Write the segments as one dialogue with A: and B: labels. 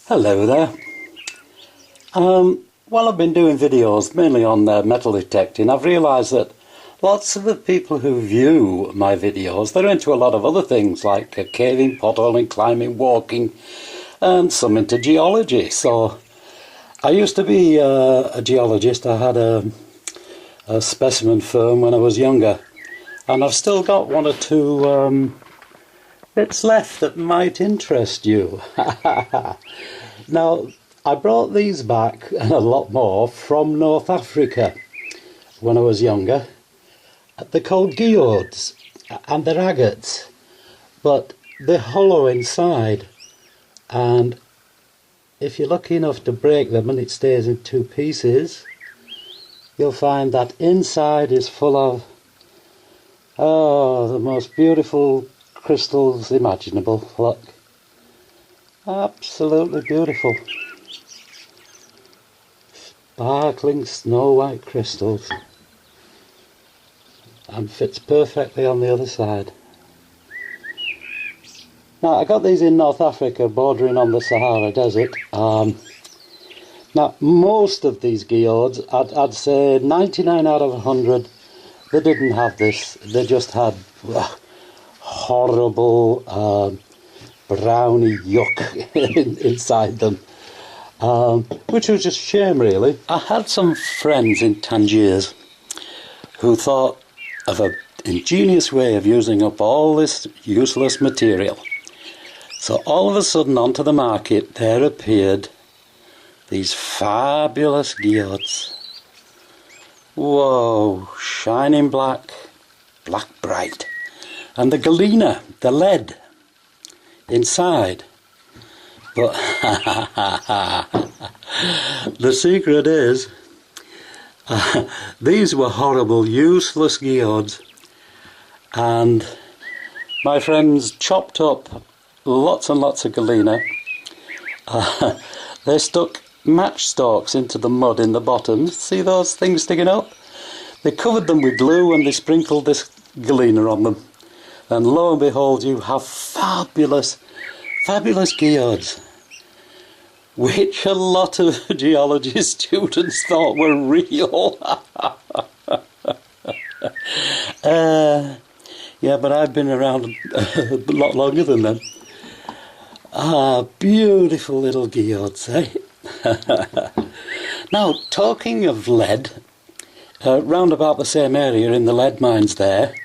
A: Hello there. While I've been doing videos mainly on metal detecting, I've realised that lots of the people who view my videos, they're into a lot of other things like caving, potholing, climbing, walking, and some into geology. So I used to be a geologist. I had a specimen firm when I was younger, and I've still got one or two bits left that might interest you. Now, I brought these back, and a lot more, from North Africa when I was younger. They're called geodes, and they're agates, but they're hollow inside, and if you're lucky enough to break them and it stays in two pieces, you'll find that inside is full of the most beautiful crystals imaginable. Look, absolutely beautiful, sparkling snow white crystals, and fits perfectly on the other side. Now, I got these in North Africa, bordering on the Sahara Desert. Now, most of these geodes, I'd say 99 out of 100, they didn't have this. They just had horrible browny yuck inside them, which was just a shame, really. I had some friends in Tangiers who thought of an ingenious way of using up all this useless material. So all of a sudden onto the market there appeared these fabulous geodes. Whoa, shining black, black bright. And the galena, the lead inside. But the secret is, these were horrible, useless geodes, and my friends chopped up lots and lots of galena. They stuck matchstalks into the mud in the bottom. See those things sticking up? They covered them with glue and they sprinkled this galena on them. And lo and behold, you have fabulous, fabulous geodes, which a lot of geology students thought were real. Yeah, but I've been around a lot longer than them. Beautiful little geodes, eh? Now, talking of lead, round about the same area in the lead mines there,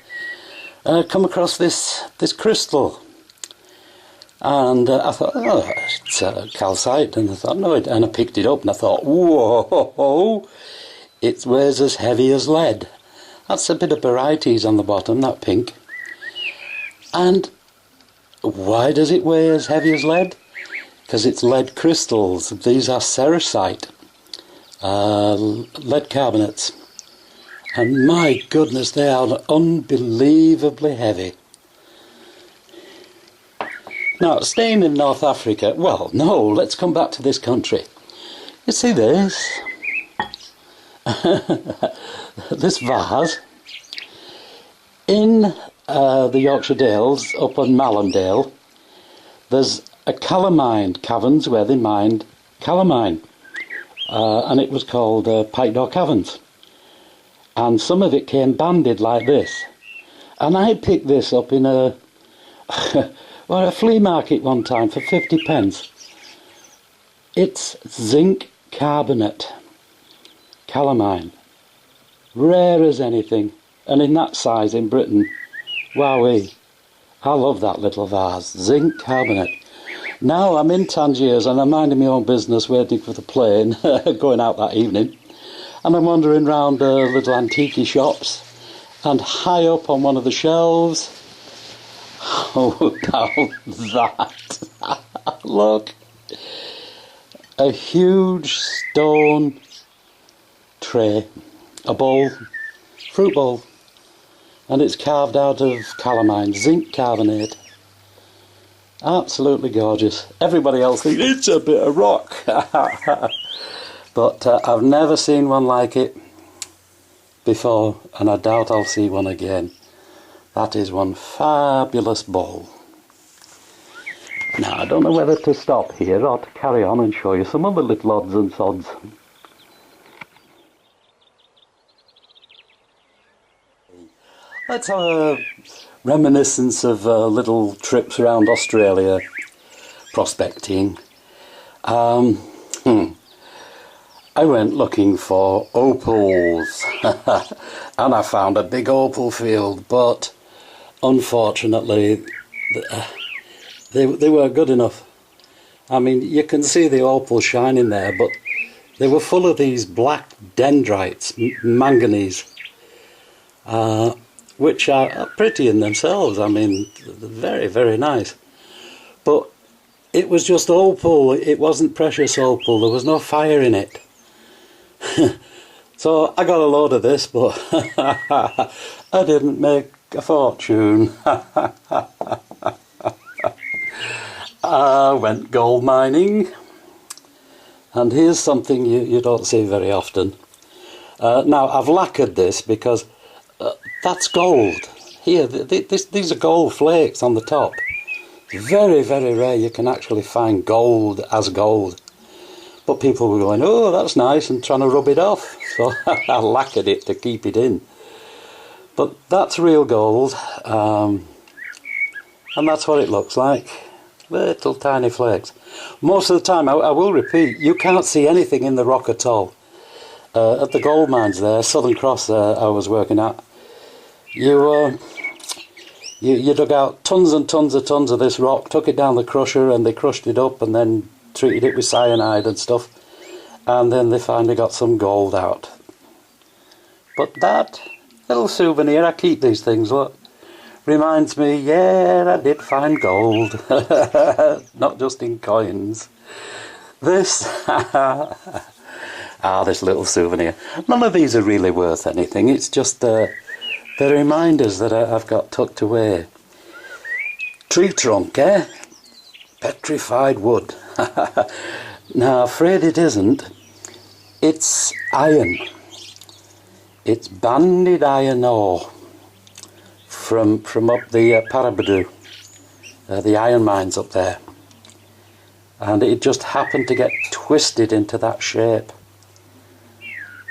A: come across this crystal, and I thought, oh, it's calcite, and I thought, no, and I picked it up and I thought, whoa, it weighs as heavy as lead. That's a bit of varieties on the bottom, that pink. And why does it weigh as heavy as lead? Because it's lead crystals. These are cerussite, lead carbonates. And my goodness, they are unbelievably heavy. Now, staying in North Africa, well, no, let's come back to this country. You see this? This vase. In the Yorkshire Dales, up on Mallandale, there's a calamine caverns where they mined calamine. And it was called Pike Door Caverns. And some of it came banded like this. And I picked this up in a flea market one time for 50 pence. It's zinc carbonate calamine. Rare as anything. And in that size in Britain. Wowee. I love that little vase. Zinc carbonate. Now I'm in Tangiers and I'm minding my own business, waiting for the plane, going out that evening. And I'm wandering round little antique shops, and high up on one of the shelves, oh, now that, look, a huge stone tray, a bowl, fruit bowl, and it's carved out of calamine, zinc carbonate. Absolutely gorgeous. Everybody else thinks it's a bit of rock. But I've never seen one like it before, and I doubt I'll see one again. That is one fabulous bowl. Now, I don't know whether to stop here or to carry on and show you some other little odds and sods. Let's have a reminiscence of little trips around Australia prospecting. I went looking for opals and I found a big opal field, but unfortunately they weren't good enough. I mean, you can see the opal shining there, but they were full of these black dendrites, manganese, which are pretty in themselves. I mean, very, very nice. But it was just opal, it wasn't precious opal, there was no fire in it. So I got a load of this, but I didn't make a fortune. I went gold mining, and here's something you don't see very often. Now I've lacquered this because that's gold. Here, these are gold flakes on the top. Very, very rare you can actually find gold as gold. But people were going, oh, that's nice, and trying to rub it off. So I lacquered it to keep it in. But that's real gold, and that's what it looks like. Little tiny flakes. Most of the time, I will repeat, you can't see anything in the rock at all. At the gold mines there, Southern Cross I was working at, you dug out tons and tons of this rock, took it down the crusher, and they crushed it up and then treated it with cyanide and stuff, and then they finally got some gold out. But that little souvenir, I keep these things, look, reminds me, yeah, I did find gold, not just in coins. This, this little souvenir. None of these are really worth anything, it's just the reminders that I've got tucked away. Tree trunk, eh? Petrified wood. Now, afraid it isn't. It's iron. It's banded iron ore from up the Parabadu, the iron mines up there. And it just happened to get twisted into that shape.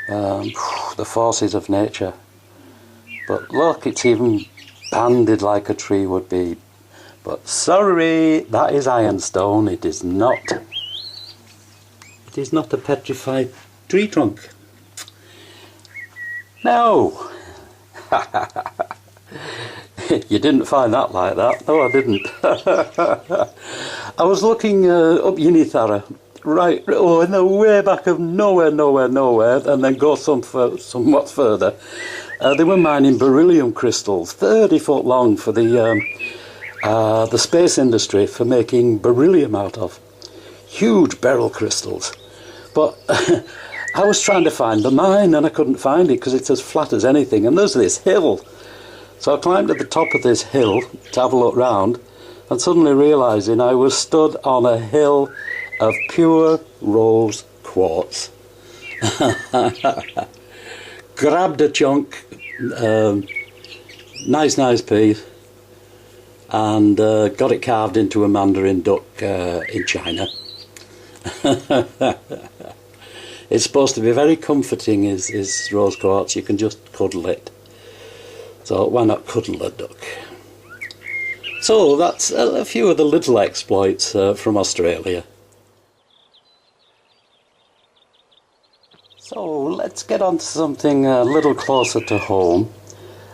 A: The forces of nature. But look, it's even banded like a tree would be. But sorry, that is ironstone. It is not. It is not a petrified tree trunk. No. You didn't find that like that. No, I didn't. I was looking up Unithara, right, oh, in the way back of nowhere, and then go somewhat further. They were mining beryllium crystals, 30 foot long, for the space industry, for making beryllium out of. Huge beryl crystals. But I was trying to find the mine and I couldn't find it because it's as flat as anything, and there's this hill. So I climbed to the top of this hill to have a look round, and suddenly realising I was stood on a hill of pure rose quartz. Grabbed a chunk, nice piece, and got it carved into a mandarin duck in China. It's supposed to be very comforting, is rose quartz. You can just cuddle it. So why not cuddle a duck? So that's a few of the little exploits from Australia. So let's get on to something a little closer to home.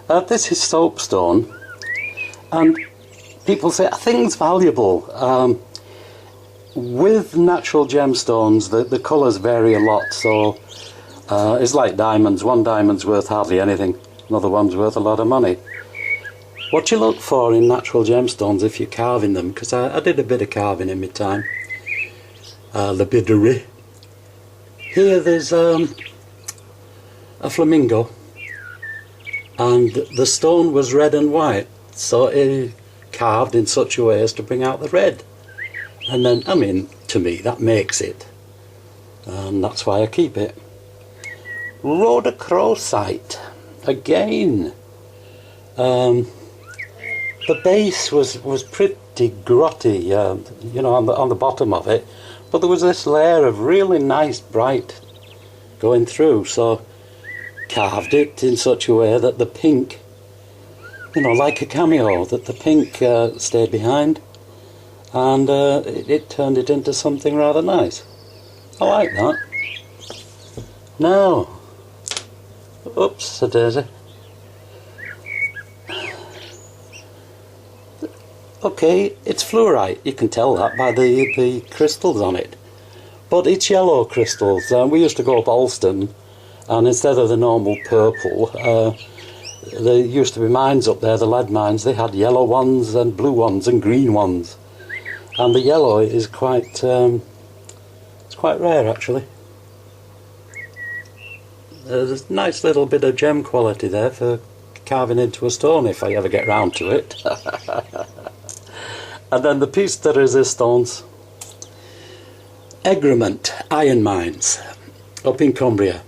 A: This is soapstone, and people say a thing's valuable. With natural gemstones, the colours vary a lot, so it's like diamonds. One diamond's worth hardly anything, another one's worth a lot of money. What you look for in natural gemstones if you're carving them, because I did a bit of carving in my time, lapidery. Here there's a flamingo, and the stone was red and white, so it carved in such a way as to bring out the red. And then, I mean, to me that makes it, and that's why I keep it. Rhodochrosite, again. the base was pretty grotty, you know, on the bottom of it, but there was this layer of really nice bright going through, so carved it in such a way that the pink, you know, like a cameo, that the pink stayed behind, and it turned it into something rather nice. I like that. Now, oops, a daisy. Okay, it's fluorite, you can tell that by the crystals on it. But it's yellow crystals. We used to go up Alston, and instead of the normal purple, there used to be mines up there, the lead mines. They had yellow ones and blue ones and green ones. And the yellow is quite, it's quite rare actually. There's a nice little bit of gem quality there for carving into a stone if I ever get round to it. And then the piece de resistance, Egremont iron mines up in Cumbria.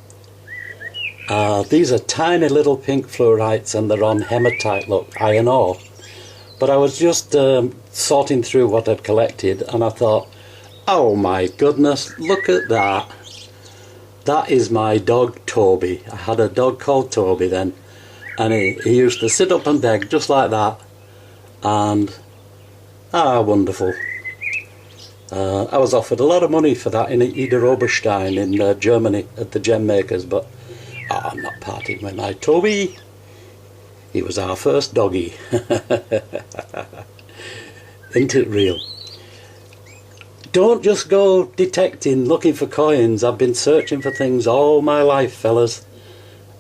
A: These are tiny little pink fluorites, and they're on hematite, look, iron ore. But I was just sorting through what I'd collected, and I thought, oh my goodness, look at that. That is my dog Toby. I had a dog called Toby then, and he used to sit up and beg just like that, and wonderful. I was offered a lot of money for that in Ida Oberstein in Germany at the gem makers, but I'm not parting with my Toby. He was our first doggy. Isn't it real? Don't just go detecting, looking for coins. I've been searching for things all my life, fellas,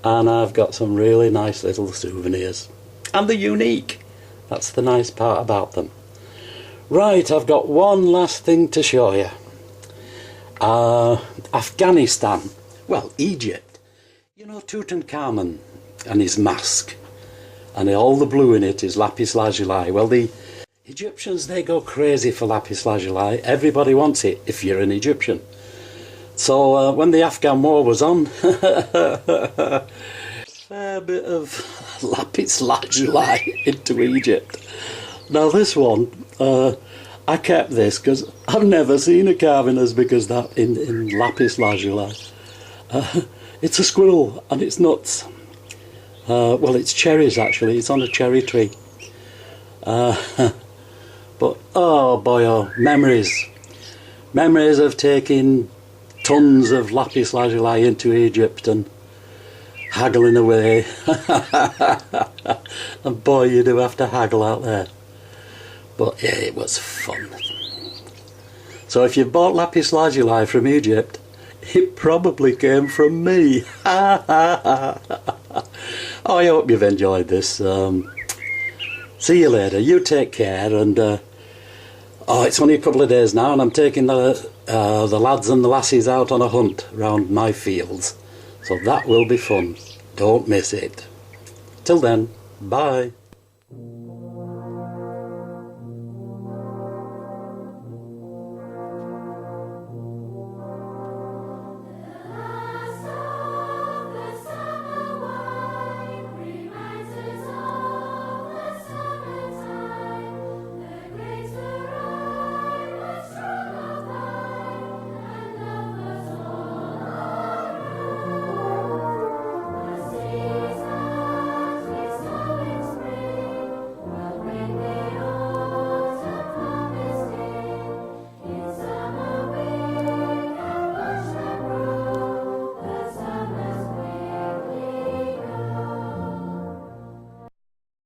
A: and I've got some really nice little souvenirs. And they're unique. That's the nice part about them. Right, I've got one last thing to show you. Afghanistan. Well, Egypt. You know Tutankhamun and his mask, and all the blue in it is lapis lazuli. Well, the Egyptians, they go crazy for lapis lazuli. Everybody wants it if you're an Egyptian. So when the Afghan war was on, fair bit of lapis lazuli into Egypt. Now this one, I kept this because I've never seen a carving as big as that in lapis lazuli. It's a squirrel and it's nuts. Well, it's cherries actually, it's on a cherry tree. But oh boy, oh, memories. Memories of taking tons of lapis lazuli into Egypt and haggling away. And boy, you do have to haggle out there. But yeah, it was fun. So if you bought lapis lazuli from Egypt, it probably came from me. Oh, I hope you've enjoyed this. See you later. You take care. And it's only a couple of days now, and I'm taking the lads and the lassies out on a hunt round my fields. So that will be fun. Don't miss it. Till then, bye.